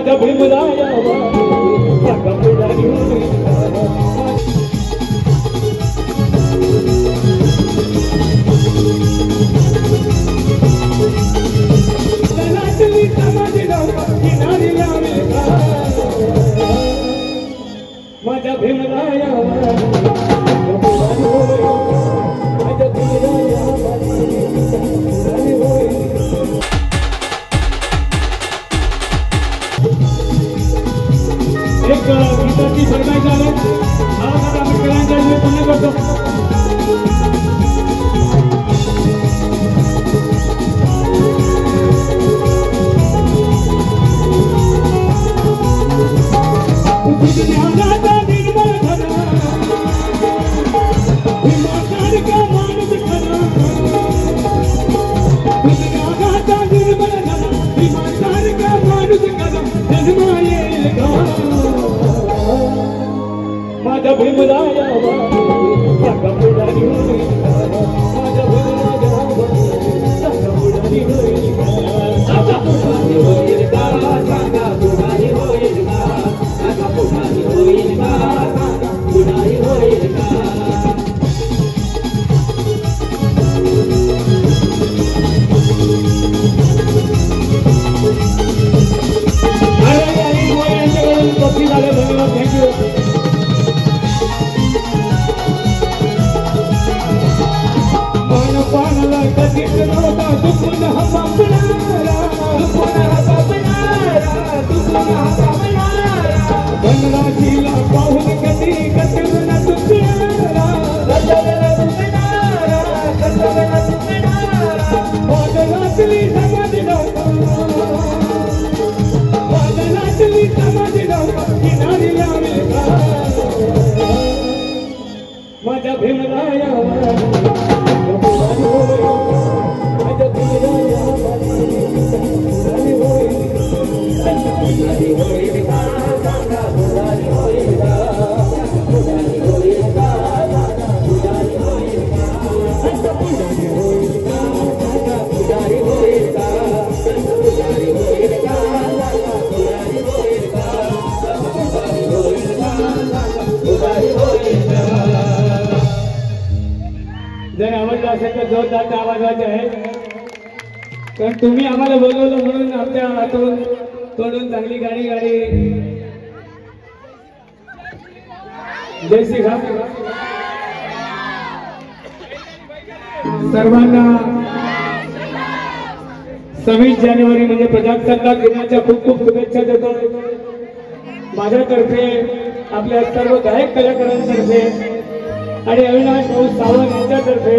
माझ्या भीमराया माझ्या भीमराया एक गीताची फरमाईश आहे आवाज आम्ही केल्यानंतर मी पुन्हा करतो माझ्या भीमराया माझ्या पुढारी होईल माझ्या भीमराया पुढारी होईल पुढारी होईल का सांगा पुढारी होईल का पुढारी होईल का पुढारी होईल का थँक्यू पानाला कधीच नव्हता दुखून हा बापणारा बनराजीला पाहून कधी कचवला तुकणारा वादनातली समाधी नव्हता वादनातली समाधी नव्हता किनारी लावे माझ्या भीमराया जर आवडला असेल तर जोरदार आवाजाचे आहे कारण तुम्ही आम्हाला बोलवलं म्हणून आमच्या हातून तोडून चांगली गाणी गाडी जय श्री राम सर्वांना 26 जानेवारी म्हणजे प्रजासत्ताक दिनाच्या खूप खूप शुभेच्छा देतो माझ्यातर्फे आपल्या सर्व गायक कलाकारांतर्फे आणि अविनाश भाऊ सावंत यांच्यातर्फे